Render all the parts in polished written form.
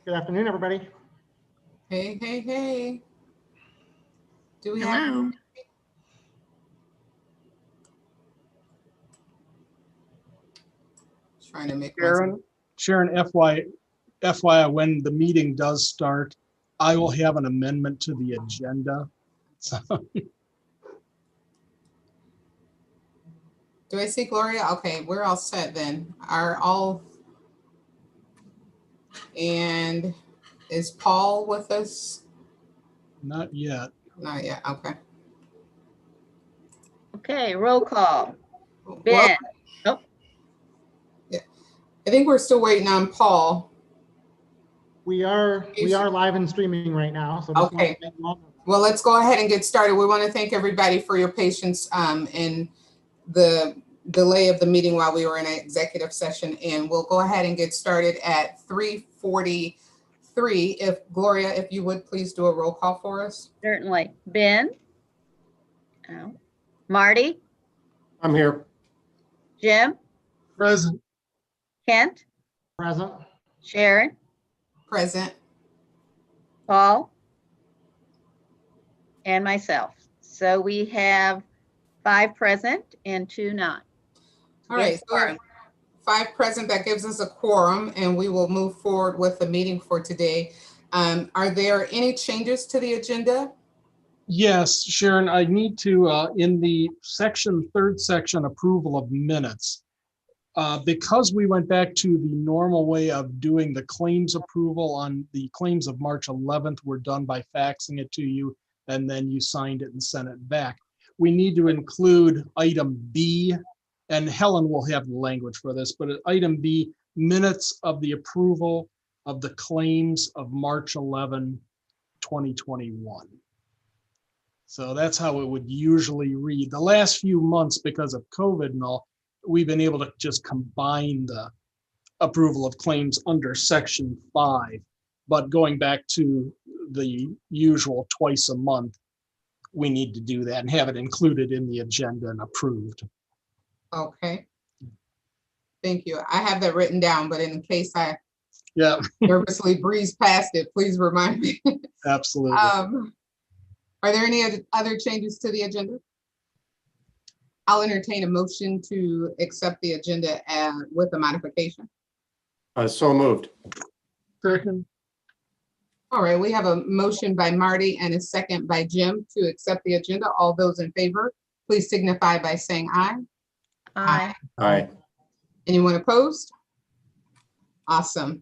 Good afternoon, everybody. Hey, hey, hey. Do we Hello. have? Trying to make Sharon, FYI, when the meeting does start, I will have an amendment to the agenda. So, Do I see Gloria? Okay, we're all set then. Are all, and is Paul with us? not yet. Not yet. Okay. Okay, roll call. Well, Ben. Oh, I think we're still waiting on Paul. We are live and streaming right now. So just Okay. Well, let's go ahead and get started. We want to thank everybody for your patience in the delay of the meeting while we were in an executive session, and we'll go ahead and get started at 3:43. If Gloria, if you would please do a roll call for us. certainly. Ben. Oh. Marty. I'm here. Jim. Present. Kent. Present. Sharon. Present. Paul. And myself. So we have 5 present and 2 not. All right, so we have 5 present. That gives us a quorum, and we will move forward with the meeting for today. Are there any changes to the agenda? Yes, Sharon, I need to, in the third section, approval of minutes. Because we went back to the normal way of doing the claims approval on the claims of March 11th, were done by faxing it to you, and then you signed it and sent it back. We need to include item B, and Helen will have the language for this, but item B, minutes of the approval of the claims of March 11, 2021. So that's how it would usually read. The last few months, because of COVID and all, we've been able to just combine the approval of claims under section 5, but going back to the usual twice a month, we need to do that and have it included in the agenda and approved. Okay. Thank you. I have that written down, but in case I nervously breeze past it, please remind me. Absolutely. Are there any other changes to the agenda? I'll entertain a motion to accept the agenda with a modification. So moved. Second. All right, we have a motion by Marty and a second by Jim to accept the agenda. All those in favor, please signify by saying aye. Aye. Aye. Anyone opposed? Awesome.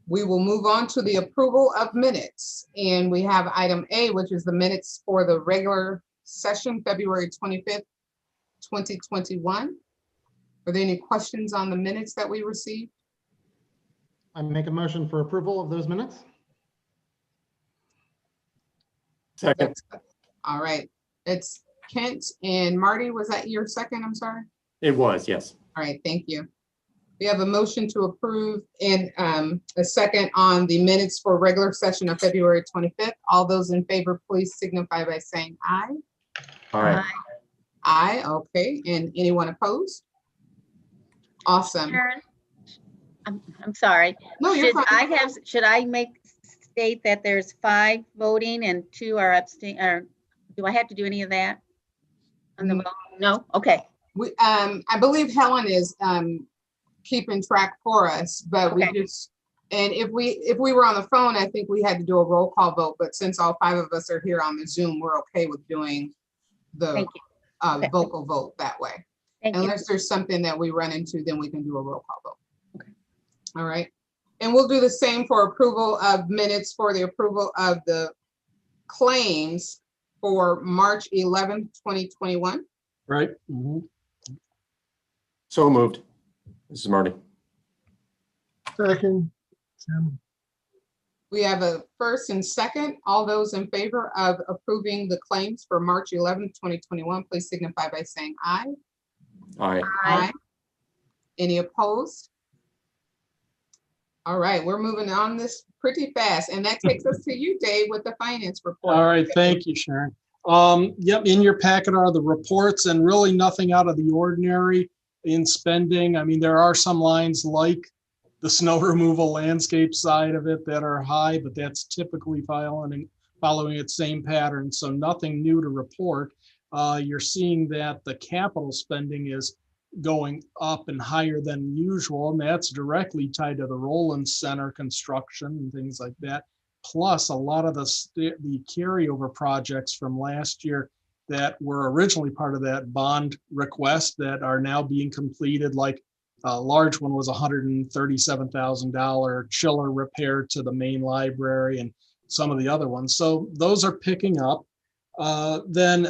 We will move on to the approval of minutes. And we have item A, which is the minutes for the regular session, February 25th, 2021. Are there any questions on the minutes that we received? I make a motion for approval of those minutes. Second. All right, it's Kent and Marty. Was that your second? I'm sorry. It was, yes. All right, thank you. We have a motion to approve and a second on the minutes for regular session of February 25th. All those in favor, please signify by saying aye. Aye. Aye, okay. And anyone opposed? Awesome. Sharon, I'm sorry. No, you're fine. Should I state that there's 5 voting and 2 are abstaining, or do I have to do any of that on the vote? No? Okay. I believe Helen is keeping track for us, but Okay. and if we were on the phone, I think we had to do a roll call vote, but since all 5 of us are here on the Zoom, we're okay with doing the Thank you. Okay. vocal vote that way. Thank you. Unless there's something that we run into, then we can do a roll call vote. Okay. All right. And we'll do the same for approval of minutes for the approval of the claims for March 11th, 2021. Right. Mhm. So moved. This is Marty. Second. Jim. We have a first and second. All those in favor of approving the claims for March 11th, 2021, please signify by saying aye. Aye. Aye. Any opposed? All right, we're moving on this pretty fast, and that takes us to you, Dave, with the finance report. All right, thank you, Sharon. Yep, in your packet are the reports, and really nothing out of the ordinary in spending. I mean, there are some lines like the snow removal landscape side of it that are high, but that's typically following its same pattern. So nothing new to report. You're seeing that the capital spending is going up and higher than usual, and that's directly tied to the Roland Center construction and things like that. Plus, a lot of the carryover projects from last year that were originally part of that bond request that are now being completed, like a large one was $137,000 chiller repair to the main library and some of the other ones. So those are picking up. Then,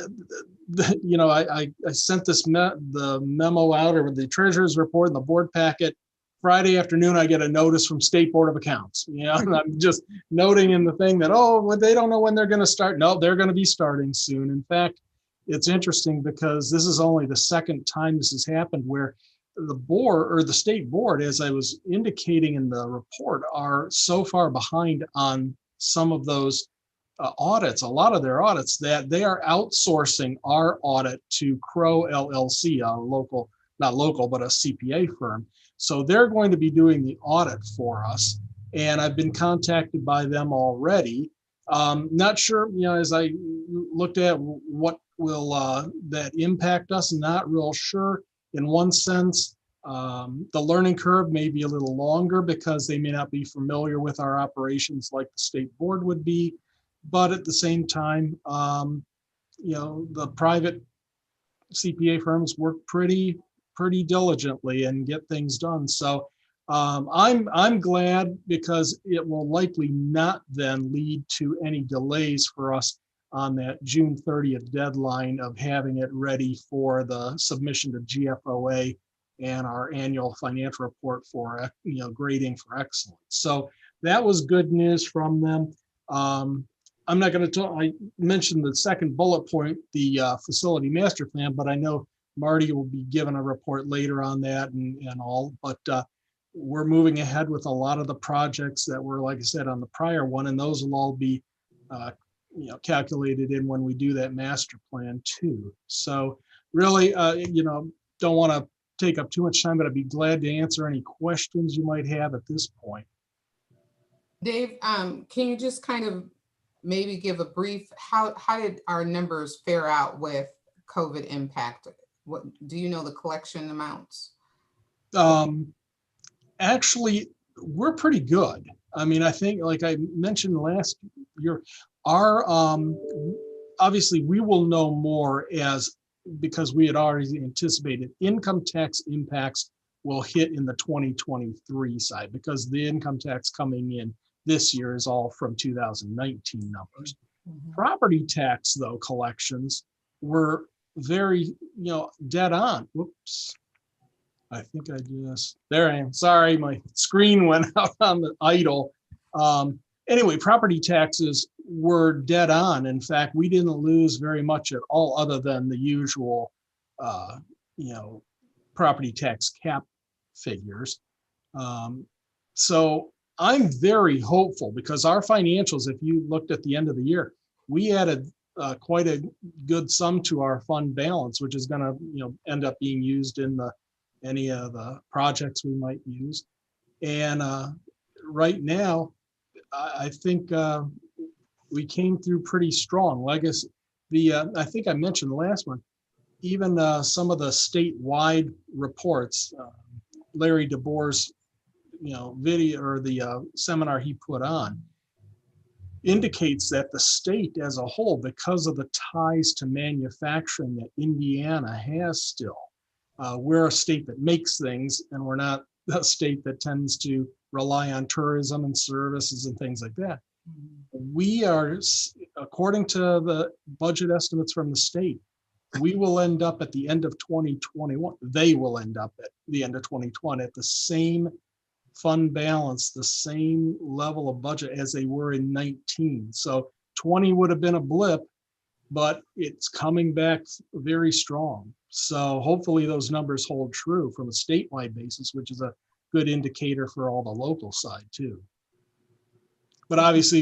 I sent the memo out, or the treasurer's report and the board packet. Friday afternoon, I get a notice from State Board of Accounts. And I'm just noting in the thing that, well, they don't know when they're going to start. No, they're going to be starting soon. In fact, it's interesting because this is only the second time this has happened where the board, or the state board, as I was indicating in the report, are so far behind on some of those audits, a lot of their audits, that they are outsourcing our audit to Crow LLC, a local, not local, but a CPA firm. So they're going to be doing the audit for us. And I've been contacted by them already. Not sure, as I looked at what will that impact us, not real sure. In one sense, the learning curve may be a little longer because they may not be familiar with our operations like the state board would be. But at the same time, the private CPA firms work pretty diligently and get things done. So I'm glad, because it will likely not then lead to any delays for us on that June 30th deadline of having it ready for the submission to GFOA and our annual financial report for grading for excellence. So that was good news from them. I'm not going to talk, I mentioned the second bullet point, the facility master plan, but I know Marty will be given a report later on that and all, but we're moving ahead with a lot of the projects that were, like I said, on the prior one, and those will all be calculated in when we do that master plan too. So really, don't want to take up too much time, but I'd be glad to answer any questions you might have at this point. Dave, can you just kind of maybe give a brief, how did our numbers fare out with COVID impact? What do you know, the collection amounts? Actually, we're pretty good. I mean, I think, like I mentioned last year, our obviously we will know more because we had already anticipated income tax impacts will hit in the 2023 side, because the income tax coming in this year is all from 2019 numbers. Mm-hmm. Property tax, though, collections were very, dead on. Whoops. I think there I am. Sorry, my screen went out on the idle. Anyway, property taxes were dead on. In fact, we didn't lose very much at all other than the usual, property tax cap figures. So I'm very hopeful, because our financials, if you looked at the end of the year, we added quite a good sum to our fund balance, which is going to end up being used in any of the projects we might use. And right now, I think we came through pretty strong. Like I think I mentioned the last one, even some of the statewide reports, Larry DeBoer's video, or the seminar he put on, indicates that the state as a whole, because of the ties to manufacturing that Indiana has still, we're a state that makes things, and we're not a state that tends to rely on tourism and services and things like that. We are, according to the budget estimates from the state, we will end up at the end of 2021. They will end up at the end of 2020 at the same fund balance, the same level of budget as they were in 19. So 20 would have been a blip, but it's coming back very strong. So hopefully those numbers hold true from a statewide basis, which is a good indicator for all the local side too. But obviously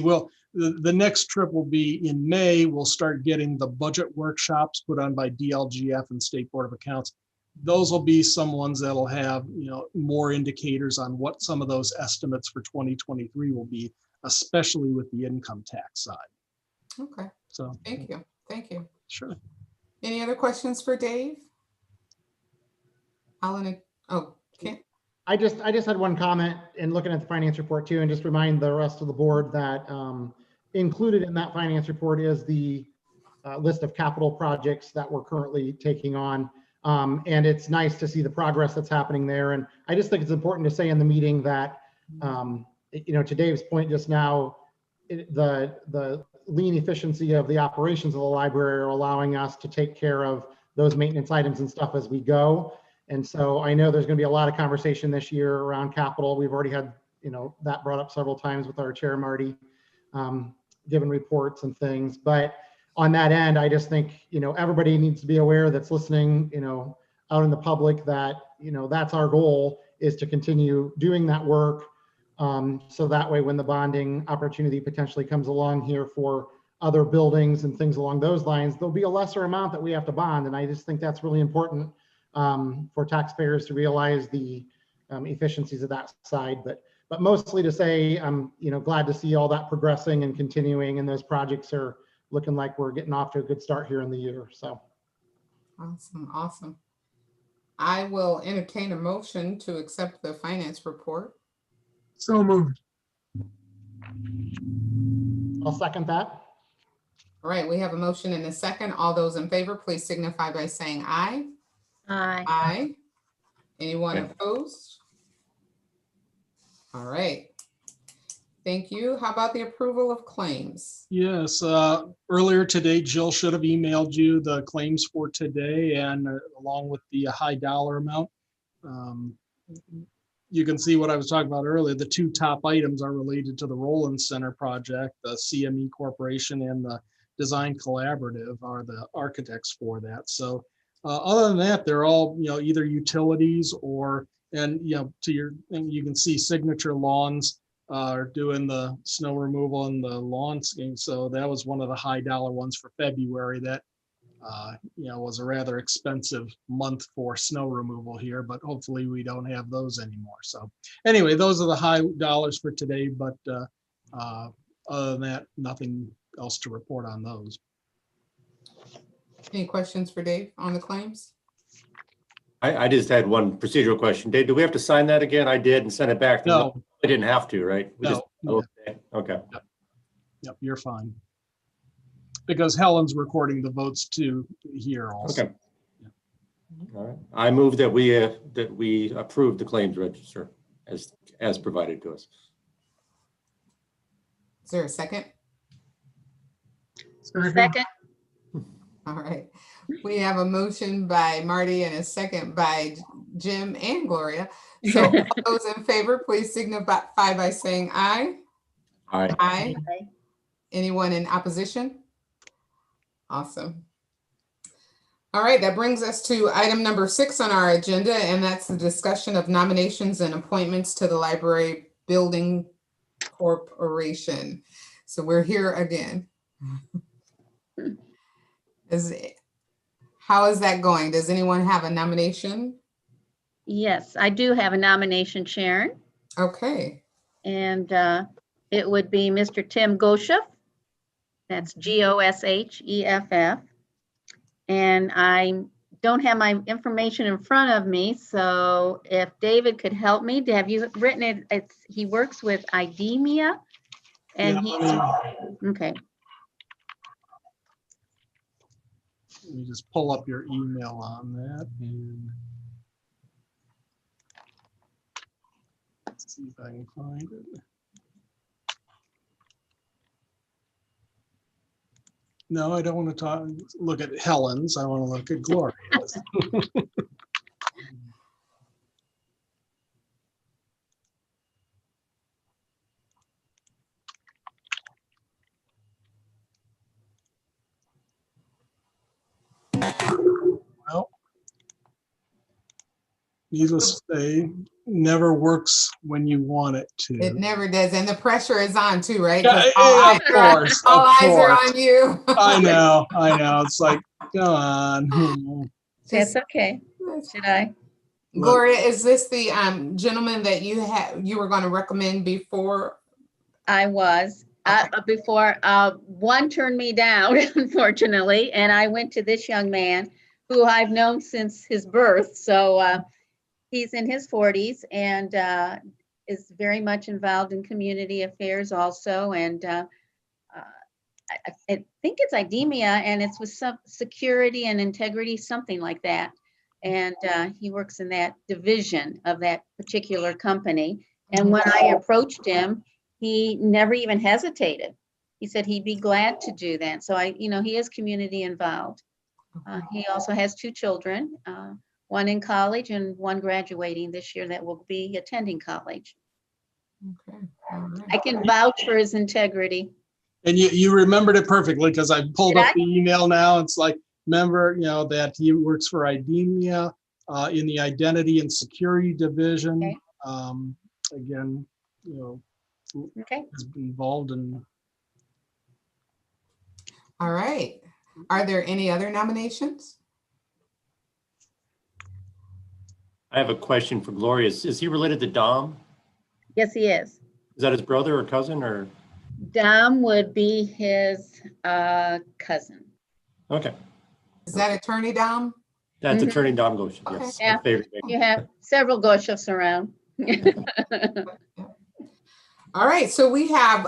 the next trip will be in May. We'll start getting the budget workshops put on by DLGF and State Board of Accounts. those will be some ones that'll have, more indicators on what some of those estimates for 2023 will be, especially with the income tax side. Okay, So, thank you. Thank you. sure. Any other questions for Dave? Alan, oh, Kent? I just had one comment in looking at the finance report too, and just remind the rest of the board that included in that finance report is the list of capital projects that we're currently taking on. And it's nice to see the progress that's happening there. And I just think it's important to say in the meeting that, to Dave's point just now, the lean efficiency of the operations of the library are allowing us to take care of those maintenance items and stuff as we go. And so I know there's going to be a lot of conversation this year around capital. We've already had, that brought up several times with our chair, Marty, giving reports and things. But on that end, I just think, everybody needs to be aware that's listening, out in the public that, that's our goal, is to continue doing that work. So that way, when the bonding opportunity potentially comes along here for other buildings and things along those lines, there'll be a lesser amount that we have to bond. And I just think that's really important for taxpayers to realize the efficiencies of that side. But mostly to say, I'm glad to see all that progressing and continuing, and those projects are looking like we're getting off to a good start here in the year. So Awesome. I will entertain a motion to accept the finance report. So moved. I'll second that. All right, we have a motion and a second. All those in favor, please signify by saying aye. Aye. Aye. Anyone Aye. opposed? All right. Thank you. How about the approval of claims? Yes, earlier today, Jill should have emailed you the claims for today, and along with the high dollar amount. You can see what I was talking about earlier. The two top items are related to the Roland Center project. The CME Corporation and the Design Collaborative are the architects for that. So other than that, they're all, either utilities or, and you can see Signature Lawns are doing the snow removal and the lawn scheme. So that was one of the high dollar ones for February that was a rather expensive month for snow removal here, but hopefully we don't have those anymore. So anyway, those are the high dollars for today, but other than that, nothing else to report on those. Any questions for Dave on the claims? I just had one procedural question. Dave, do we have to sign that again? I did and sent it back. No. I didn't have to, right? We No. Okay. Yep, you're fine. Because Helen's recording the votes too here also. Okay. All right. I move that we approve the claims register as provided to us. Is there a second? Second. All right. We have a motion by Marty and a second by Jim and Gloria. So all those in favor, please signify by saying aye. Aye. Aye. Anyone in opposition? Awesome. All right, that brings us to item number 6 on our agenda, and that's the discussion of nominations and appointments to the Library Building Corporation. So we're here again. How is that going? Does anyone have a nomination? Yes, I do have a nomination, Sharon, Okay. and it would be Mr. Tim Gosheff. That's Gosheff. And I don't have my information in front of me, so if David could help me, have you written it? He works with IDEMIA, and okay. Let me just pull up your email on that and see if I can find it. No, I don't want to look at Helen's. I want to look at Gloria's. Well, needless to say, never works when you want it to. It never does. And the pressure is on too, right? Yeah, All of course. all Of eyes are course. on you. I know. It's like, come on. That's okay. Should I? Gloria, is this the gentleman that you were going to recommend before? I was. Okay. Before, one turned me down, unfortunately, and I went to this young man who I've known since his birth. So he's in his 40s and is very much involved in community affairs also. And I think it's IDEMIA, and it's with some security and integrity, something like that. And he works in that division of that particular company. And when I approached him, he never even hesitated. He said he'd be glad to do that. So he is community involved. He also has 2 children, one in college and one graduating this year that will be attending college. Okay. All right. I can vouch for his integrity. And you remembered it perfectly because I pulled Did up I? the email now. It's like, remember, that he works for IDEMIA in the Identity and Security Division. Okay. Again, Okay. is involved in. All right. Are there any other nominations? I have a question for Gloria. Is he related to Dom? Yes, he is. Is that his brother or cousin or? Dom would be his cousin. Okay, Is that Attorney Dom? that's Mhm. Attorney Dom Goshen, Okay. yes. Yeah. My favorite name. You have several Goshefs around. All right, so we have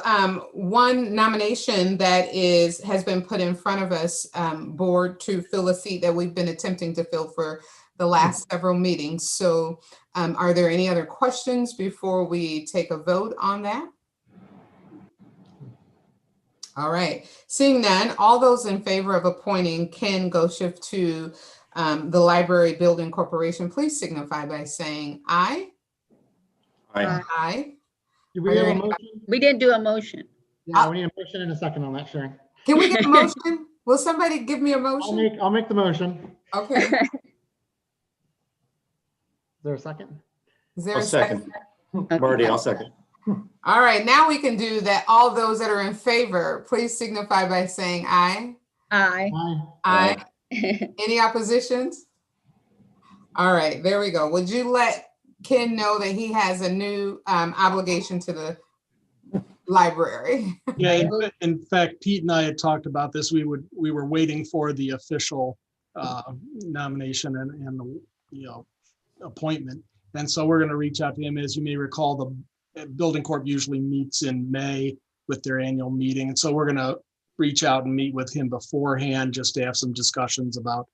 one nomination that has been put in front of us, board, to fill a seat that we've been attempting to fill for the last several meetings. So are there any other questions before we take a vote on that? All right, seeing none, all those in favor of appointing Ken Goshef to the Library Building Corporation, please signify by saying aye. Aye. Aye. Do we have a motion? We didn't do a motion. Yeah, we need a motion and a second on that, Sharon. Can we get a motion? Will somebody give me a I'll motion? make the motion. Okay, Is there a second? is there I'll a second? second. Marty, I'll second. All right, now we can do that. All those that are in favor, please signify by saying aye. Aye. Aye. Aye. Any oppositions? All right, there we go. Would you let Ken know that he has a new obligation to the library? Yeah, in fact, Pete and I had talked about this. We were waiting for the official nomination and appointment. And so we're going to reach out to him. As you may recall, the Building Corp usually meets in May with their annual meeting. And so we're going to reach out and meet with him beforehand just to have some discussions about,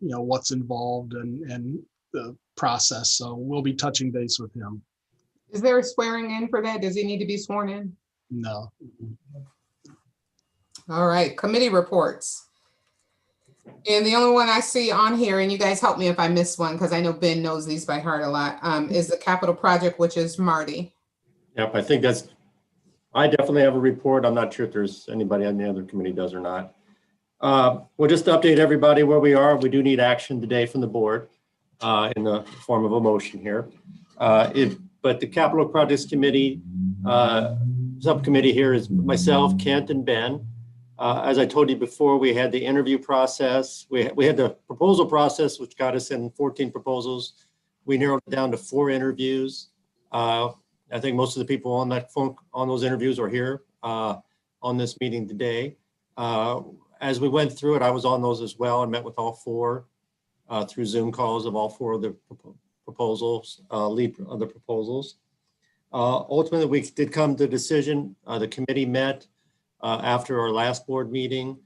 what's involved and the process. So we'll be touching base with him. Is there a swearing in for that? Does he need to be sworn in? No. All right, committee reports. And the only one I see on here, and you guys help me if I miss one, because I know Ben knows these by heart a lot, is the capital project, which is Marty. Yep, I definitely have a report. I'm not sure if there's anybody on the other committee does or not. We'll just update everybody where we are. We do need action today from the board in the form of a motion here. But the capital projects committee, subcommittee here is myself, Kent, and Ben. As I told you before, we had the interview process. We had the proposal process, which got us in 14 proposals. We narrowed it down to 4 interviews. I think most of the people on that phone, on those interviews are here on this meeting today. As we went through it, I was on those as well and met with all 4 through Zoom calls of all 4 of the proposals, lead of the proposals. Ultimately, we did come to a decision. The committee met after our last board meeting,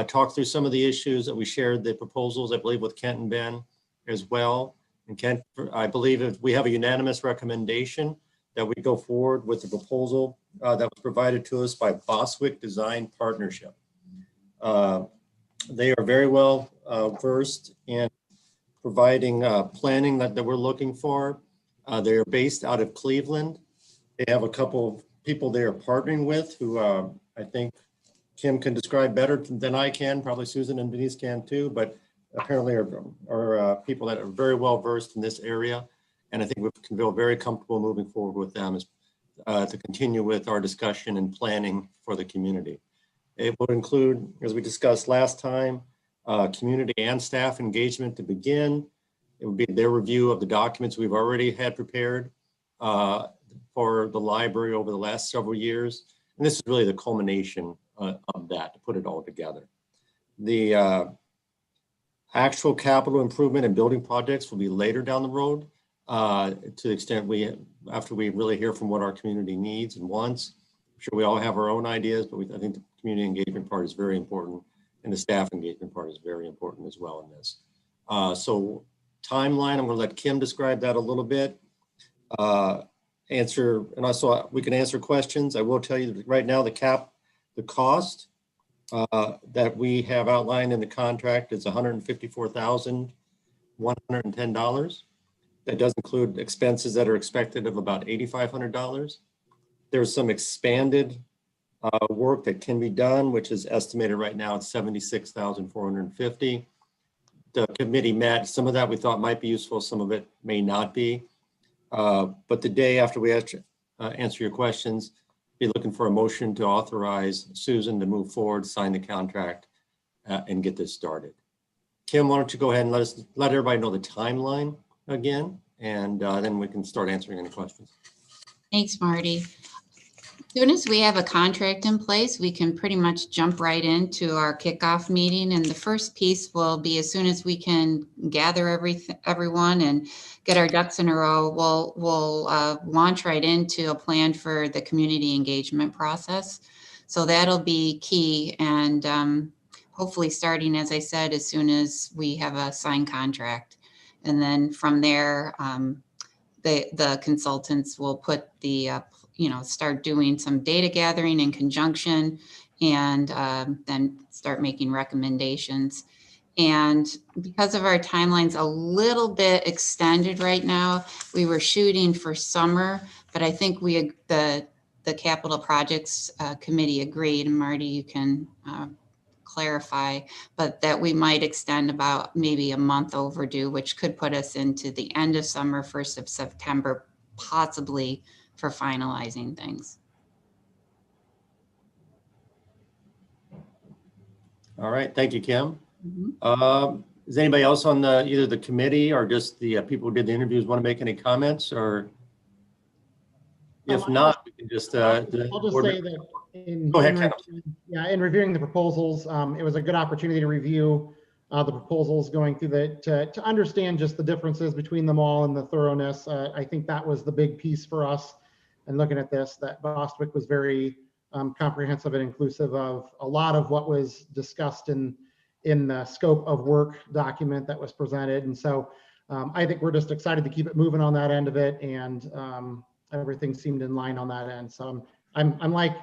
talked through some of the issues that we shared the proposals, I believe, with Kent and Ben as well. And Kent, I believe if we have a unanimous recommendation that we go forward with the proposal that was provided to us by Boswick Design Partnership. They are very well versed in providing planning that we're looking for. They are based out of Cleveland. They have a couple of people they are partnering with who I think Kim can describe better than I can, probably Susan and Denise can too, but apparently are people that are very well versed in this area. And I think we can feel very comfortable moving forward with them to continue with our discussion and planning for the community. It will include, as we discussed last time, community and staff engagement to begin. It would be their review of the documents we've already had prepared for the library over the last several years. And this is really the culmination of that, to put it all together. The actual capital improvement and building projects will be later down the road, to the extent after we really hear from what our community needs and wants. I'm sure we all have our own ideas, but I think the community engagement part is very important, and the staff engagement part is very important as well in this. So timeline, I'm going to let Kim describe that a little bit. And also we can answer questions. I will tell you that right now the cost that we have outlined in the contract is $154,110. That does include expenses that are expected of about $8,500. There's some expanded work that can be done, which is estimated right now at $76,450. The committee met. Some of that we thought might be useful. Some of it may not be. But the day after we answer your questions, be looking for a motion to authorize Susan to move forward, sign the contract, and get this started. Kim, why don't you go ahead and let everybody know the timeline again, and then we can start answering any questions. Thanks, Marty. As soon as we have a contract in place, we can pretty much jump right into our kickoff meeting. And the first piece will be as soon as we can gather everyone and get our ducks in a row, we'll launch right into a plan for the community engagement process. So that'll be key. And hopefully starting, as I said, as soon as we have a signed contract. And then from there, the consultants will put the start doing some data gathering in conjunction, and then start making recommendations. And because of our timelines a little bit extended right now, we were shooting for summer, but I think the capital projects committee agreed, and Marty, you can clarify, but that we might extend about maybe a month overdue, which could put us into the end of summer, 1st of September, possibly, for finalizing things. All right, thank you, Kim. Mm-hmm. Is anybody else on either the committee or just the people who did the interviews want to make any comments? Or if not, we can just. I'll just say that in reviewing the proposals, it was a good opportunity to review the proposals, going through to understand just the differences between them all and the thoroughness. I think that was the big piece for us. And looking at this, that Bostwick was very comprehensive and inclusive of a lot of what was discussed in the scope of work document that was presented. And so I think we're just excited to keep it moving on that end of it, and everything seemed in line on that end. So I'm like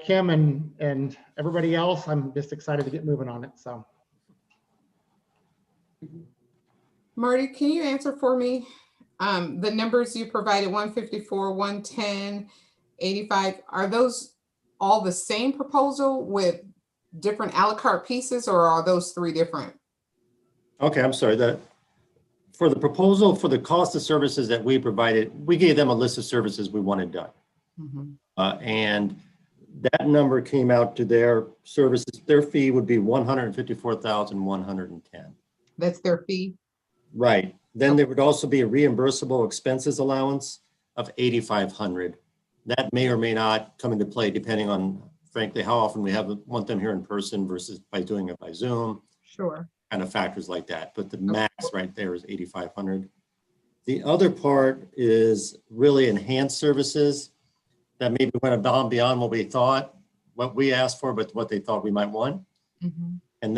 Kim and everybody else, I'm just excited to get moving on it. So. Marty, can you answer for me? The numbers you provided, 154, 110, 85, are those all the same proposal with different a la carte pieces, or are those three different? Okay, I'm sorry. For the proposal for the cost of services that we provided, we gave them a list of services we wanted done. Mm-hmm. And that number came out to their services. Their fee would be $154,110. That's their fee? Right. Then there would also be a reimbursable expenses allowance of $8,500. That may or may not come into play depending on, frankly, how often we want them here in person versus by doing it by Zoom. Sure. Kind of factors like that. But the max right there is $8,500. The other part is really enhanced services that maybe went above beyond what we thought, what we asked for, but what they thought we might want. Mm-hmm. And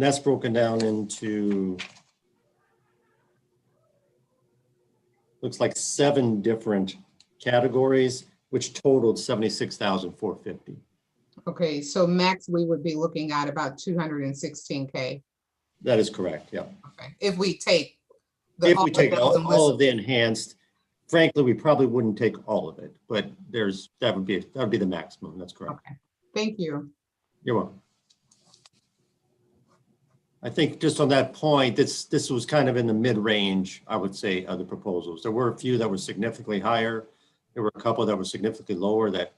that's broken down into, looks like 7 different categories, which totaled $76,450. Okay, so max we would be looking at about $216K. That is correct. Yeah. Okay. If we take all of the enhanced, frankly, we probably wouldn't take all of it, but that would be the maximum. That's correct. Okay. Thank you. You're welcome. I think just on that point, this was kind of in the mid-range, I would say, of the proposals. There were a few that were significantly higher. There were a couple that were significantly lower that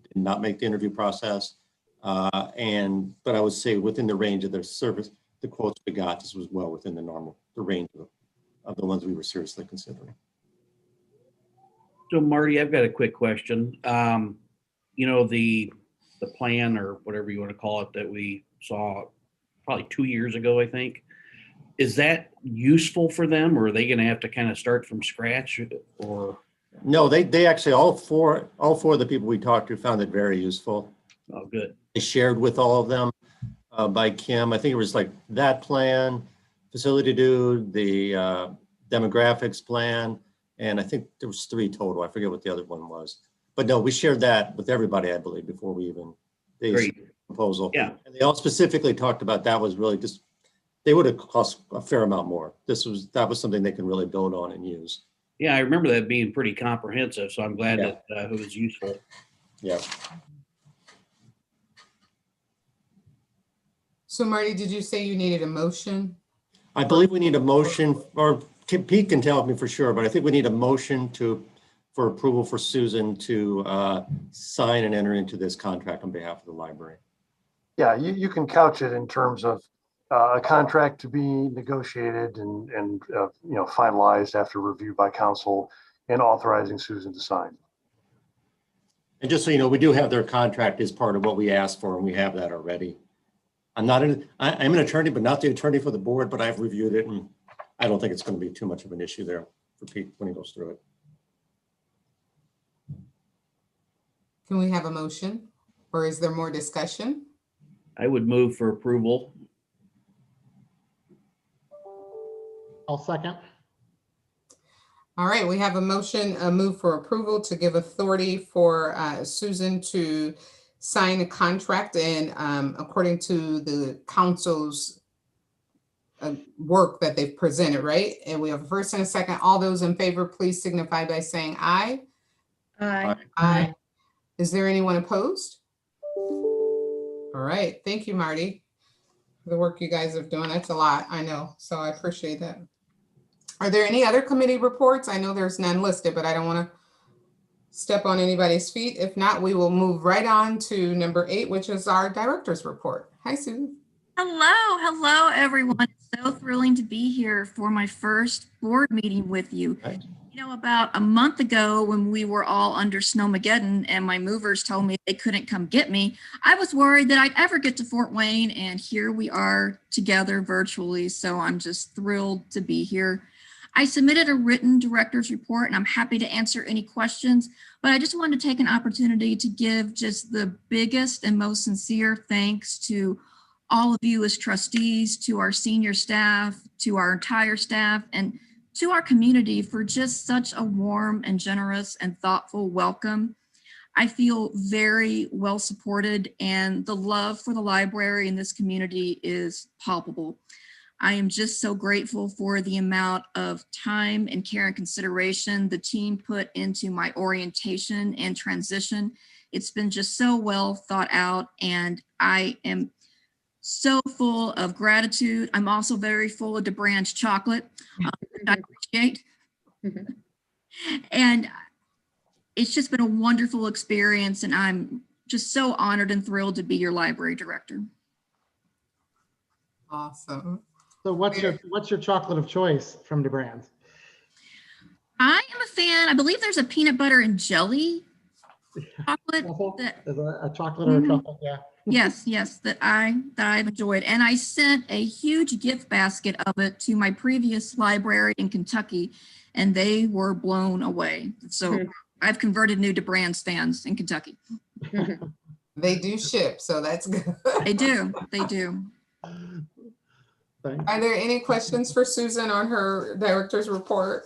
did not make the interview process. But I would say within the range of their service, the quotes we got, this was well within the normal the range of the ones we were seriously considering. So Marty, I've got a quick question. You know, the plan or whatever you want to call it that we saw probably 2 years ago, I think. Is that useful for them, or are they going to have to kind of start from scratch? Or No, they actually, all four of the people we talked to found it very useful. oh, good. They shared with all of them by Kim. I think it was like that plan, facility dude, the demographics plan, and I think there was 3 total. I forget what the other one was. But no, we shared that with everybody, I believe, before we even Great. the proposal. Yeah. And they all specifically talked about that was really just, they would have cost a fair amount more. That was something they can really build on and use. Yeah, I remember that being pretty comprehensive, so I'm glad Yeah. that it was useful. Yeah. So Marty, did you say you needed a motion? I believe we need a motion, or Pete can tell me for sure, but I think we need a motion for approval for Susan to sign and enter into this contract on behalf of the library. Yeah, you can couch it in terms of a contract to be negotiated and finalized after review by council and authorizing Susan to sign. And just so you know, we do have their contract as part of what we asked for, and we have that already. I'm an attorney, but not the attorney for the board, but I've reviewed it, and I don't think it's going to be too much of an issue there for Pete when he goes through it. Can we have a motion, or is there more discussion? I would move for approval. I'll second. All right, we have a motion, a move for approval to give authority for Susan to sign a contract and according to the council's work that they've presented, right? And we have a first and a second. All those in favor, please signify by saying aye. Aye. Aye. Is there anyone opposed? All right, thank you, Marty, for the work you guys have done. That's a lot, I know, so I appreciate that. Are there any other committee reports? I know there's none listed, but I don't want to step on anybody's feet. If not, we will move right on to number 8, which is our director's report. Hi, Susan. Hello, everyone. It's so thrilling to be here for my first board meeting with you. Hi. You know, about a month ago when we were all under Snowmageddon and my movers told me they couldn't come get me, I was worried that I'd ever get to Fort Wayne, and here we are together virtually. So I'm just thrilled to be here. I submitted a written director's report, and I'm happy to answer any questions, but I just wanted to take an opportunity to give just the biggest and most sincere thanks to all of you as trustees, to our senior staff, to our entire staff, and to our community for just such a warm and generous and thoughtful welcome. I feel very well supported, and the love for the library in this community is palpable. I am just so grateful for the amount of time and care and consideration the team put into my orientation and transition. It's been just so well thought out, and I am so full of gratitude. I'm also very full of DeBranch chocolate, which I appreciate. And it's just been a wonderful experience, and I'm just so honored and thrilled to be your library director. Awesome. So what's your chocolate of choice from DeBrands? I am a fan. I believe there's a peanut butter and jelly chocolate that, Is a chocolate or a truffle? Yeah. yes, that I've enjoyed. And I sent a huge gift basket of it to my previous library in Kentucky, and they were blown away. So I've converted new DeBrands fans in Kentucky. They do ship, so that's good. They do. Are there any questions for Susan on her director's report?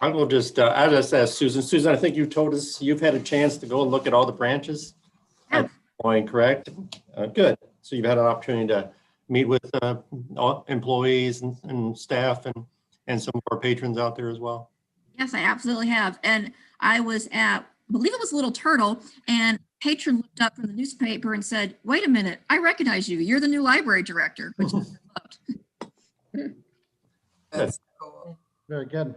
I will just, I'll just ask Susan. Susan, I think you told us you've had a chance to go and look at all the branches. Yeah. At this point, correct? Good. So you've had an opportunity to meet with all employees and staff and some of our patrons out there as well. Yes, I absolutely have. And I was at, I believe it was Little Turtle, and a patron looked up from the newspaper and said, "Wait a minute, I recognize you. You're the new library director," which I loved. That's cool. Very good.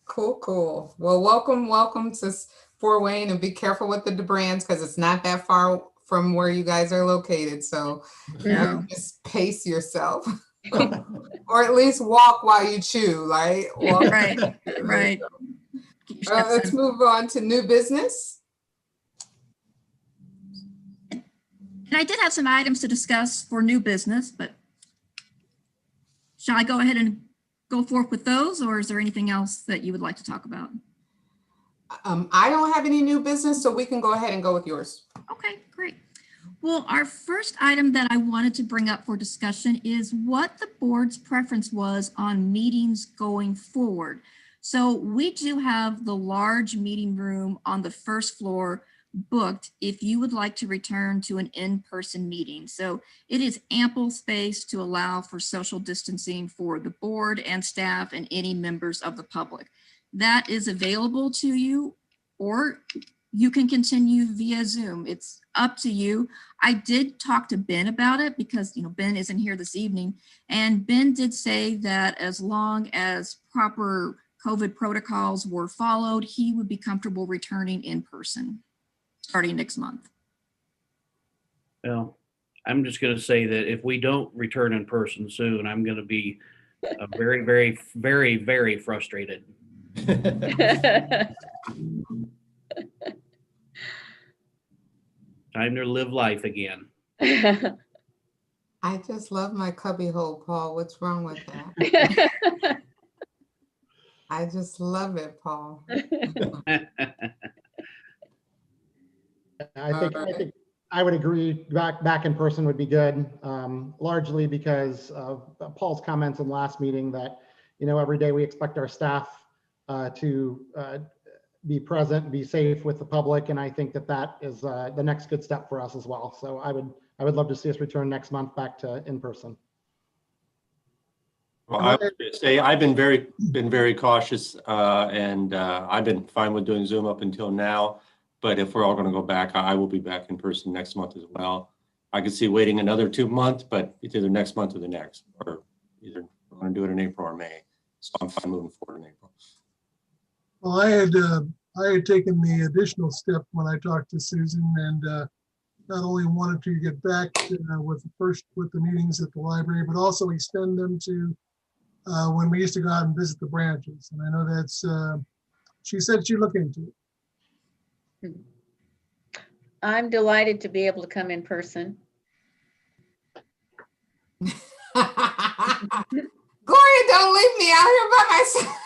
Cool. Well, welcome to Fort Wayne, and be careful with the DeBrands because it's not that far from where you guys are located, so No. just pace yourself. Or at least walk while you chew, right? Walk. Right, right. Keep your steps Let's in. move on to new business. And I did have some items to discuss for new business, but shall I go ahead and go forth with those, or is there anything else that you would like to talk about? I don't have any new business, so we can go ahead and go with yours. Okay, great. Well, our first item that I wanted to bring up for discussion is what the board's preference was on meetings going forward. So we do have the large meeting room on the first floor booked if you would like to return to an in-person meeting. So it is ample space to allow for social distancing for the board and staff and any members of the public. That is available to you, or you can continue via Zoom. It's up to you. I did talk to Ben about it because, Ben isn't here this evening. And Ben did say that as long as proper COVID protocols were followed, he would be comfortable returning in person starting next month. Well, I'm just going to say that if we don't return in person soon, I'm going to be very, very, very, very frustrated. Time to live life again. I just love my cubby hole, Paul. What's wrong with that? I just love it, Paul. I think I would agree. Back in person would be good, largely because of Paul's comments in last meeting that, every day we expect our staff to be present, be safe with the public, and I think that is the next good step for us as well. So I would love to see us return next month back to in person. Well, I would say I've been very cautious, and I've been fine with doing Zoom up until now. But if we're all going to go back, I will be back in person next month as well. I could see waiting another 2 months, but it's either next month or the next, or either we're going to do it in April or May. So I'm fine moving forward in April. Well, I had taken the additional step when I talked to Susan, and not only wanted to get back with the meetings at the library, but also extend them to when we used to go out and visit the branches. And I know that's she said she'd look into it. I'm delighted to be able to come in person. Gloria, don't leave me out here by myself.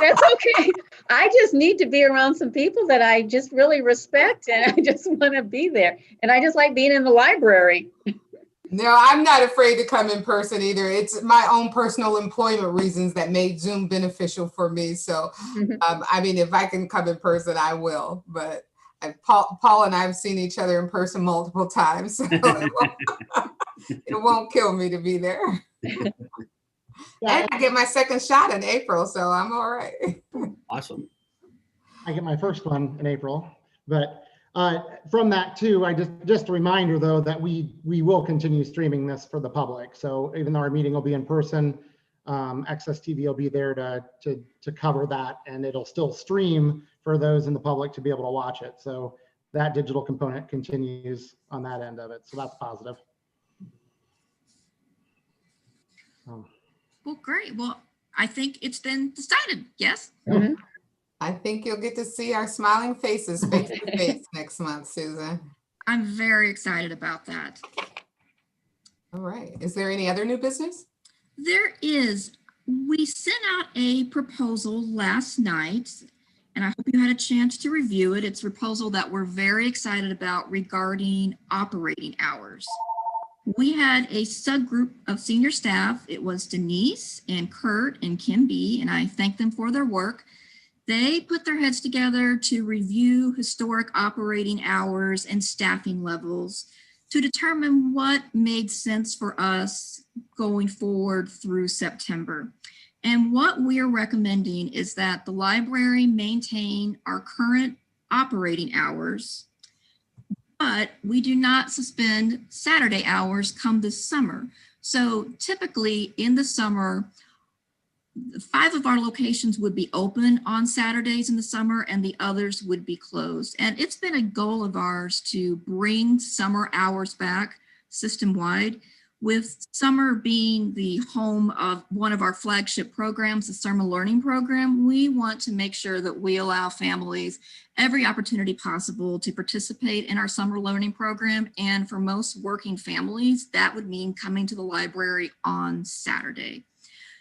That's okay. I just need to be around some people that I just really respect, and I just want to be there. And I just like being in the library. No, I'm not afraid to come in person either. It's my own personal employment reasons that made Zoom beneficial for me. So, I mean, if I can come in person, I will. But Paul and I have seen each other in person multiple times. So it won't kill me to be there. And I get my second shot in April, so I'm all right. Awesome. I get my first one in April, but from that too, I just a reminder though that we will continue streaming this for the public. So even though our meeting will be in person, Access TV will be there to cover that, and it'll still stream for those in the public to be able to watch it. So that digital component continues on that end of it. So that's positive. Well, great. Well, I think it's been decided. Yes. Mm-hmm. I think you'll get to see our smiling faces face to face next month, Susan. I'm very excited about that. All right. Is there any other new business? There is. We sent out a proposal last night, and I hope you had a chance to review it. It's a proposal that we're very excited about regarding operating hours. We had a subgroup of senior staff. It was Denise and Kurt and Kim B, and I thank them for their work. They put their heads together to review historic operating hours and staffing levels to determine what made sense for us going forward through September. And what we're recommending is that the library maintain our current operating hours, but we do not suspend Saturday hours come this summer. So typically in the summer, 5 of our locations would be open on Saturdays in the summer and the others would be closed. And it's been a goal of ours to bring summer hours back system-wide, with summer being the home of one of our flagship programs, the Summer Learning Program. We want to make sure that we allow families every opportunity possible to participate in our Summer Learning Program. And for most working families, that would mean coming to the library on Saturday.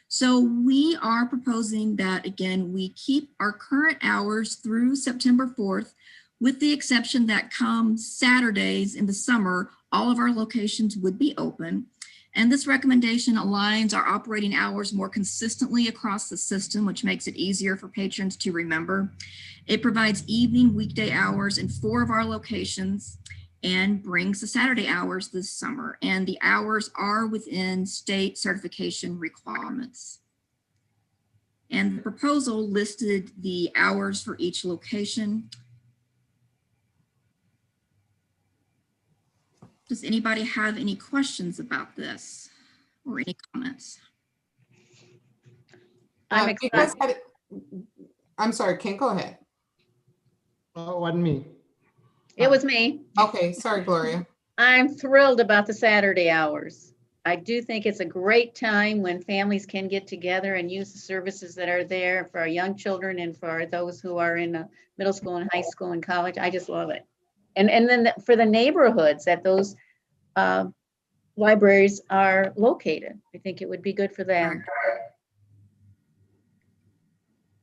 So we are proposing that, again, we keep our current hours through September 4th, with the exception that come Saturdays in the summer, all of our locations would be open. And this recommendation aligns our operating hours more consistently across the system, which makes it easier for patrons to remember. It provides evening weekday hours in 4 of our locations and brings the Saturday hours this summer. And the hours are within state certification requirements. And the proposal listed the hours for each location. Does anybody have any questions about this or any comments? I'm excited. I'm sorry, Ken, go ahead. Oh, it wasn't me. It was me. Okay, sorry, Gloria. I'm thrilled about the Saturday hours. I do think it's a great time when families can get together and use the services that are there for our young children and for those who are in middle school and high school and college. I just love it. And then for the neighborhoods that those libraries are located, I think it would be good for them.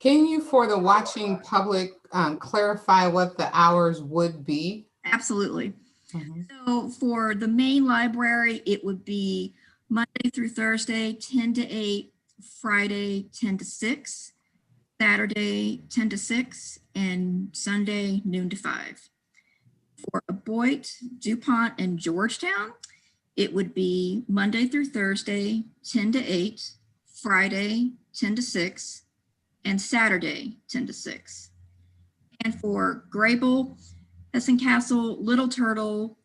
Can you, for the watching public, clarify what the hours would be? Absolutely. So for the main library, it would be Monday through Thursday, 10 to 8, Friday, 10 to 6, Saturday, 10 to 6, and Sunday, noon to 5. For Beloit, DuPont, and Georgetown, it would be Monday through Thursday, 10 to 8, Friday, 10 to 6, and Saturday, 10 to 6. And for Grable, Hessen Castle, Little Turtle,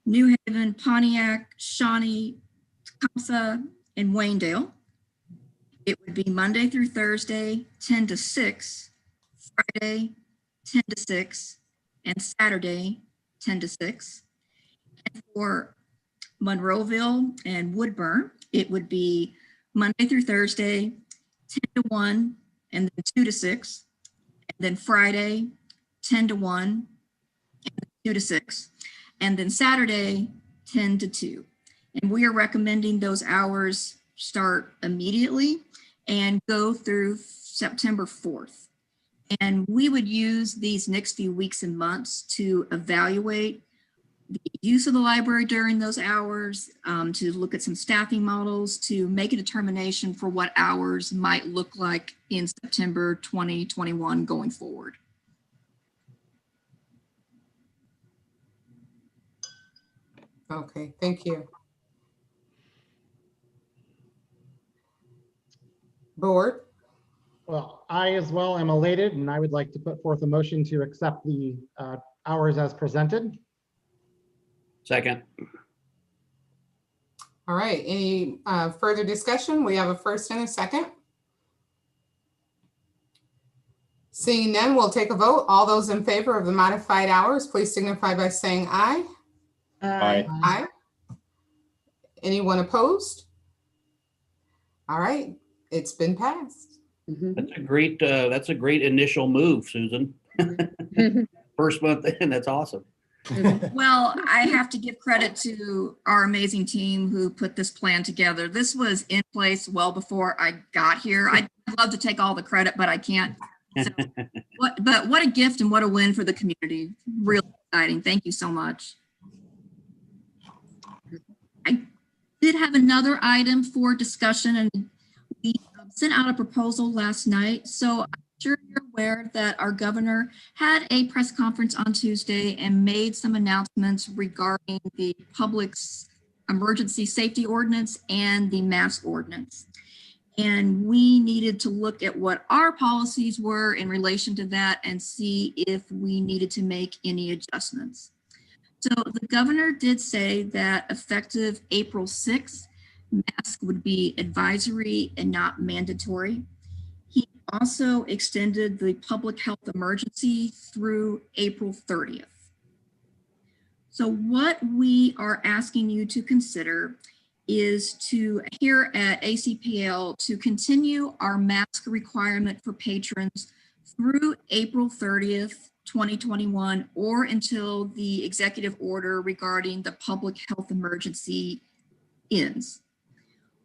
New Haven, Pontiac, Shawnee, Tecumseh, and Waynedale, it would be Monday through Thursday, 10 to 6, Friday, 10 to 6, and Saturday, 10 to 6. And for Monroeville and Woodburn, it would be Monday through Thursday, 10 to 1, and then 2 to 6, and then Friday, 10 to 1, and 2 to 6, and then Saturday, 10 to 2. And we are recommending those hours start immediately and go through September 4th. And we would use these next few weeks and months to evaluate the use of the library during those hours, to look at some staffing models, to make a determination for what hours might look like in September 2021 going forward. Okay, thank you. Board? Well, I as well am elated, and I would like to put forth a motion to accept the hours as presented. Second. All right, any further discussion? We have a first and a second. Seeing none, we'll take a vote. All those in favor of the modified hours, please signify by saying aye. Aye. Aye. Anyone opposed? All right, it's been passed. That's a great initial move, Susan. First month in, that's awesome. Well, I have to give credit to our amazing team who put this plan together. This was in place well before I got here. I'd love to take all the credit, but I can't. So, but what a gift and what a win for the community. Really exciting. Thank you so much. I did have another item for discussion, and we sent out a proposal last night. So I'm sure you're aware that our governor had a press conference on Tuesday and made some announcements regarding the public's emergency safety ordinance and the mask ordinance. And we needed to look at what our policies were in relation to that and see if we needed to make any adjustments. So the governor did say that effective April 6th, mask would be advisory and not mandatory. also extended the public health emergency through April 30th. So what we are asking you to consider is to, here at ACPL, to continue our mask requirement for patrons through April 30th, 2021, or until the executive order regarding the public health emergency ends.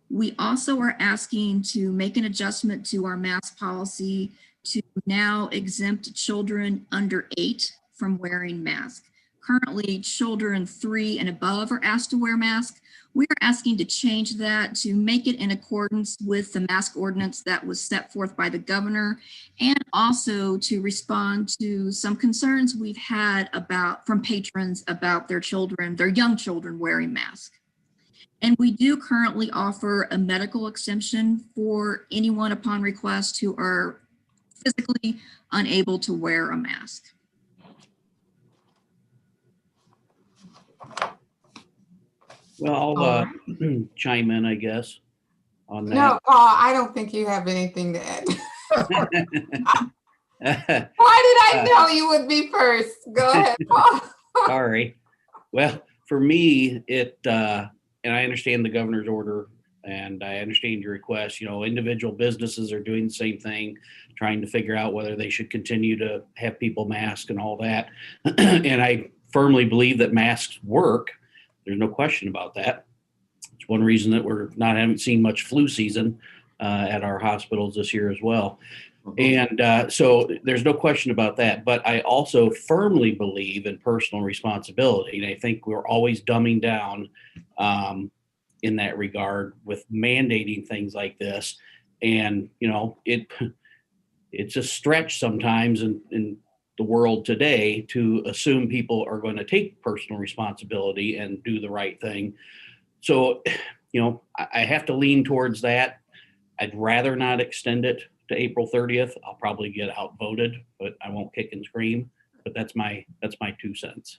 We also are asking to make an adjustment to our mask policy to now exempt children under 8 from wearing masks. Currently, children 3 and above are asked to wear masks. We are asking to change that to make it in accordance with the mask ordinance that was set forth by the governor, and also to respond to some concerns we've had from patrons about their children, their young children wearing masks. And we do currently offer a medical exemption for anyone upon request who are physically unable to wear a mask. Well, I'll chime in, I guess, on that. No, Paul, I don't think you have anything to add. Why did I know you would be first? Go ahead, Paul. Sorry. Well, for me, and I understand the governor's order and I understand your request. You know, individual businesses are doing the same thing, trying to figure out whether they should continue to have people masked and all that. And I firmly believe that masks work. There's no question about that. It's one reason that haven't seen much flu season at our hospitals this year as well. And so there's no question about that. But I also firmly believe in personal responsibility. And I think we're always dumbing down in that regard with mandating things like this. And, you know, it's a stretch sometimes in the world today to assume people are going to take personal responsibility and do the right thing. So, you know, I have to lean towards that. I'd rather not extend it to April 30th. I'll probably get outvoted, but I won't kick and scream. But that's my 2 cents.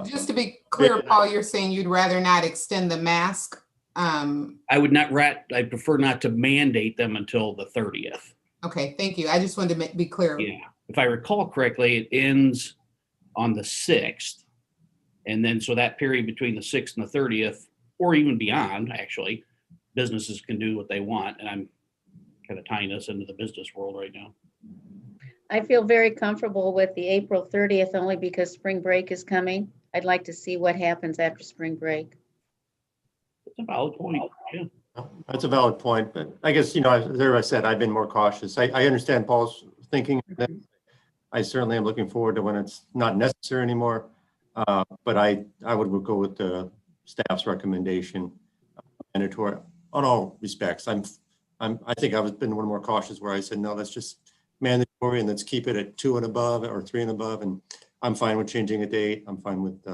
Just to be clear, Paul, you're saying you'd rather not extend the mask? I prefer not to mandate them until the 30th. Okay, thank you. I just wanted to be clear. Yeah, if I recall correctly, it ends on the 6th. And then so that period between the 6th and the 30th, or even beyond, actually, businesses can do what they want. And I'm kind of tying us into the business world right now. I feel very comfortable with the April 30th only because spring break is coming. I'd like to see what happens after spring break. That's a valid point. Yeah. That's a valid point, but I guess, you know, as I said, I've been more cautious. I understand Paul's thinking. I certainly am looking forward to when it's not necessary anymore. But I would go with the staff's recommendation, mandatory on all respects. I think I've been one more cautious where I said, no, let's just mandatory and let's keep it at 2 and above or 3 and above. And I'm fine with changing a date. I'm fine with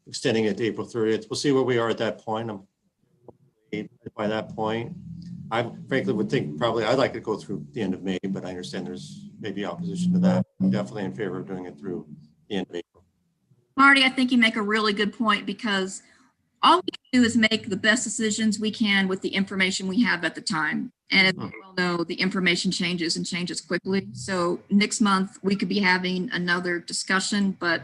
extending it to April 30th. We'll see where we are at that point. By that point, I frankly would think probably I'd like to go through the end of May, but I understand there's maybe opposition to that. I'm definitely in favor of doing it through the end of April. Marty, I think you make a really good point because all we can do is make the best decisions we can with the information we have at the time. And as we well know, the information changes and changes quickly. So next month we could be having another discussion, but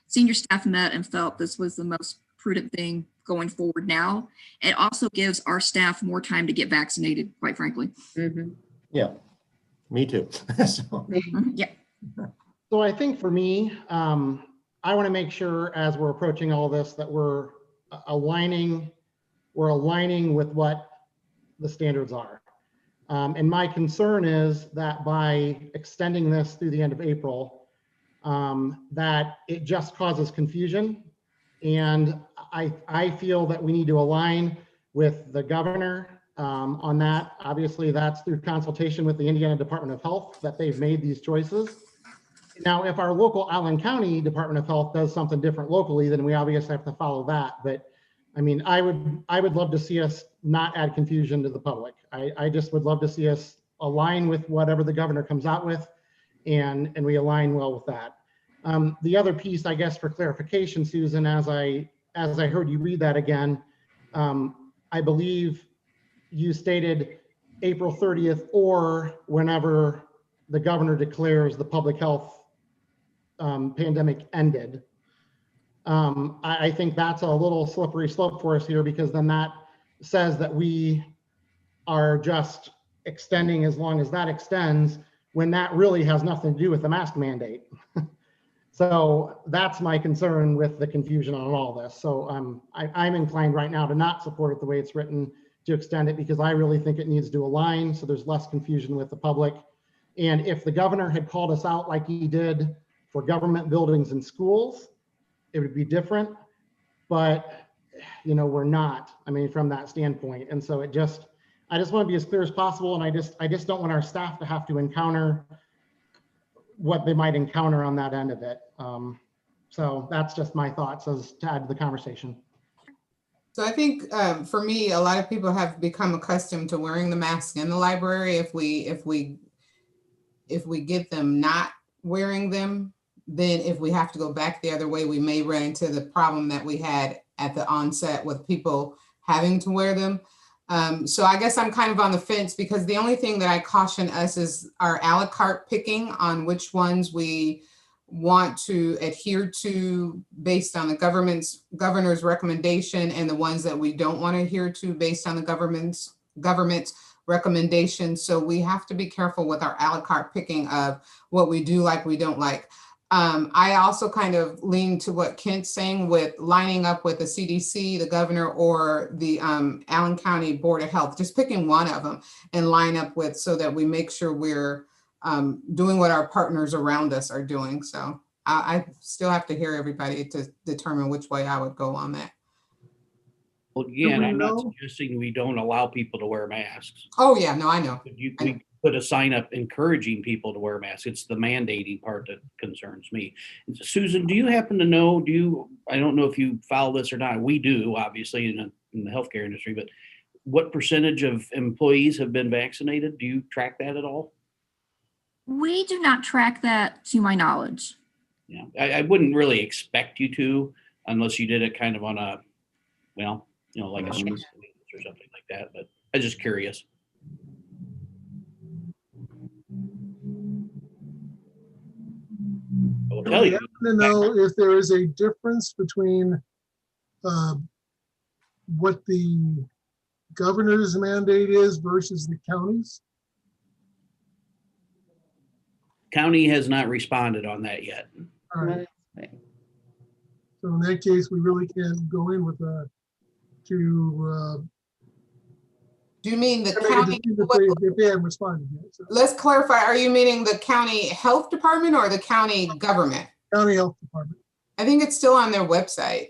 senior staff met and felt this was the most prudent thing going forward now. It also gives our staff more time to get vaccinated, quite frankly. Mm-hmm. Yeah, me too. So. Yeah. So I think for me, I want to make sure as we're approaching all this that we're aligning with what the standards are. And my concern is that by extending this through the end of April, that it just causes confusion. And I feel that we need to align with the governor on that. Obviously, that's through consultation with the Indiana Department of Health that they've made these choices. Now, if our local Allen County Department of Health does something different locally, then we obviously have to follow that. But I mean, I would love to see us not add confusion to the public. I just would love to see us align with whatever the governor comes out with, and we align well with that. The other piece, I guess, for clarification, Susan, as I heard you read that again, I believe you stated April 30th or whenever the governor declares the public health pandemic ended. I think that's a little slippery slope for us here, because then that says that we are just extending as long as that extends, when that really has nothing to do with the mask mandate. So that's my concern with the confusion on all this. So I'm inclined right now to not support it the way it's written, to extend it, because I really think it needs to align so there's less confusion with the public. And if the governor had called us out like he did for government buildings and schools, it would be different. But, you know, we're not, I mean, from that standpoint. And so I just want to be as clear as possible. And I just don't want our staff to have to encounter what they might encounter on that end of it. So that's just my thoughts as to add to the conversation. So I think for me, a lot of people have become accustomed to wearing the mask in the library. If we get them not wearing them, then if we have to go back the other way, we may run into the problem that we had at the onset with people having to wear them. So I guess I'm kind of on the fence, because the only thing that I caution us is our a la carte picking on which ones we want to adhere to based on the governor's recommendation, and the ones that we don't want to adhere to based on the government's recommendations. So we have to be careful with our a la carte picking of what we do like, we don't like. I also kind of lean to what Kent's saying with lining up with the CDC, the governor, or the Allen County Board of Health, just picking one of them and line up with, so that we make sure we're doing what our partners around us are doing. So I still have to hear everybody to determine which way I would go on that. Well, again, we I'm not know? suggesting we don't allow people to wear masks. Oh, yeah, no, I know. We put a sign up encouraging people to wear masks. It's the mandating part that concerns me. Susan, do you happen to know, I don't know if you follow this or not. We do, obviously, in the healthcare industry, but what percentage of employees have been vaccinated? Do you track that at all? We do not track that to my knowledge. Yeah, I wouldn't really expect you to, unless you did it kind of on a, well, you know, like a survey or something like that, but I'm just curious. I will Do tell we you. happen to know if there is a difference between what the governor's mandate is versus the county's? County has not responded on that yet. All right. So in that case, we really can't go in with Do you mean the I mean, county? if they haven't responded yet. So. Let's clarify. Are you meaning the county health department or the county government? County Health Department. I think it's still on their website.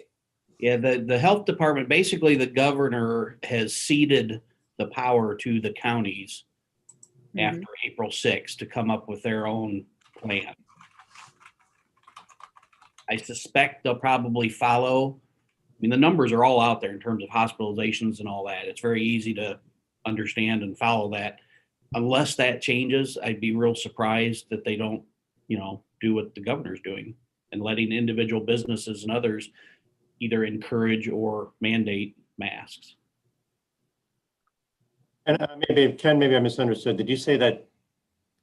Yeah, the health department, basically the governor has ceded the power to the counties after April 6th to come up with their own plan. I suspect they'll probably follow. I mean, the numbers are all out there in terms of hospitalizations and all that. It's very easy to understand and follow that. Unless that changes, I'd be real surprised that they don't, you know, do what the governor's doing and letting individual businesses and others either encourage or mandate masks. And Ken, maybe I misunderstood. Did you say that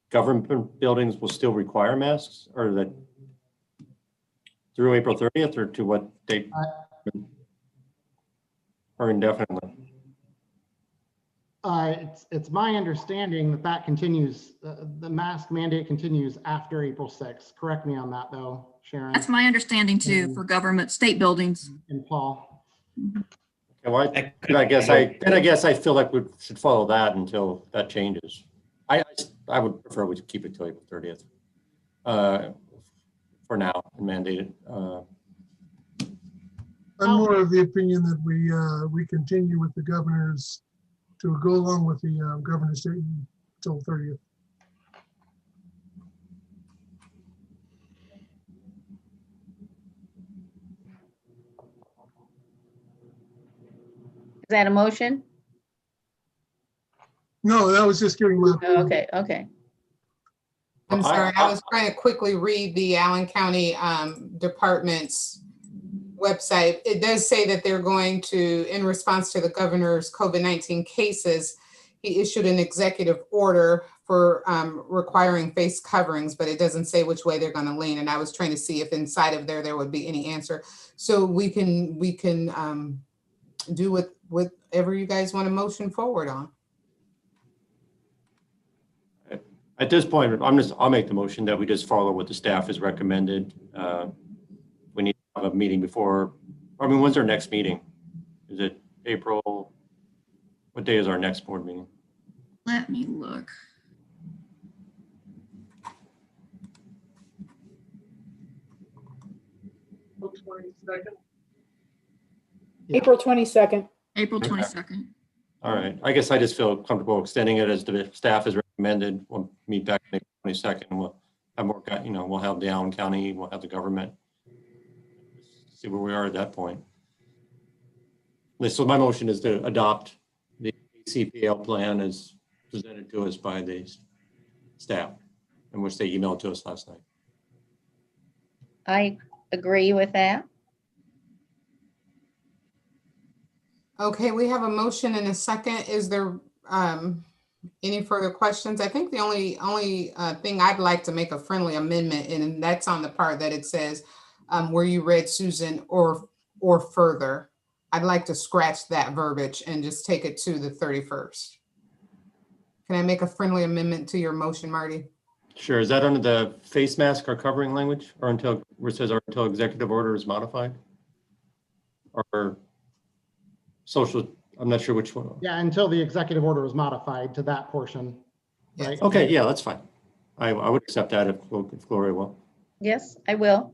government buildings will still require masks, or that through April 30th, or to what date? Or indefinitely? It's my understanding that continues, the mask mandate continues after April 6th. Correct me on that though, Sharon. That's my understanding too, for government, state buildings. And Paul. Okay, well, I guess I feel like we should follow that until that changes. I would prefer we keep it till April 30th for now and mandate it. I'm more of the opinion that we continue with the governor's, to go along with the governor's statement until 30th. Is that a motion? No, that was just giving my. Oh, okay, okay. I'm sorry, I was trying to quickly read the Allen County department's website, it does say that they're going to, in response to the governor's COVID-19 cases, he issued an executive order for requiring face coverings, but it doesn't say which way they're going to lean. And I was trying to see if inside of there would be any answer. So we can do whatever you guys want to motion forward on. At this point, I'll make the motion that we just follow what the staff has recommended. We need to have a meeting before, when's our next meeting? Is it April? What day is our next board meeting? Let me look. Yeah. April 22nd. April Okay. 22nd. All right, I guess I just feel comfortable extending it as the staff has recommended. We'll meet back on the 22nd. We'll have more, we'll have the Allen County, we'll have the government. See where we are at that point. So my motion is to adopt the CPL plan as presented to us by the staff, in which they emailed to us last night. I agree with that. Okay, we have a motion and a second. Is there any further questions? I think the only thing I'd like to make a friendly amendment, and that's on the part that it says where you read, Susan, or further. I'd like to scratch that verbiage and just take it to the 31st. Can I make a friendly amendment to your motion, Marty? Sure. Is that under the face mask or covering language, or where it says until executive order is modified? Or social, I'm not sure which one. Yeah, until the executive order was modified to that portion. Yes. Right? Okay, yeah, that's fine. I would accept that if Gloria will. Yes, I will.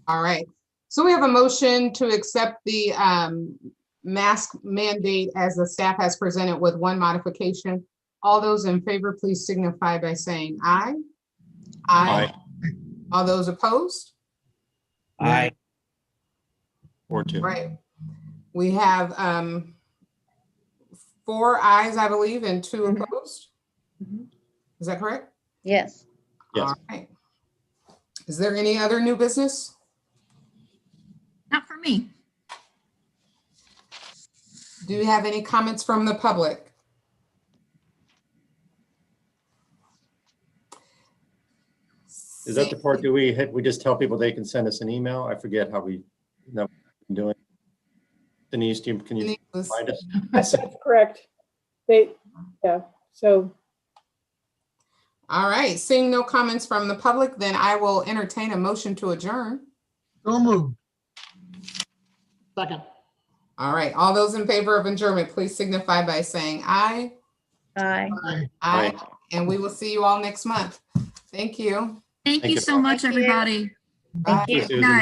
All right. So we have a motion to accept the mask mandate as the staff has presented with one modification. All those in favor, please signify by saying aye. Aye. All those opposed? Aye. 4-2. Right. We have 4 ayes, I believe, and 2 opposed. Mhm. Is that correct? Yes. Yes. All right. Is there any other new business? Not for me. Do you have any comments from the public? Is that the part that we just tell people they can send us an email? I forget how we know doing. Denise, can you find us? That's correct. So All right, seeing no comments from the public, then I will entertain a motion to adjourn. So moved. Second. All right, all those in favor of adjournment, please signify by saying aye. Aye. Aye. Aye, and we will see you all next month. Thank you. Thank Thank you you. so much, Thank you. everybody. Bye. Thank you. Susan. Good night.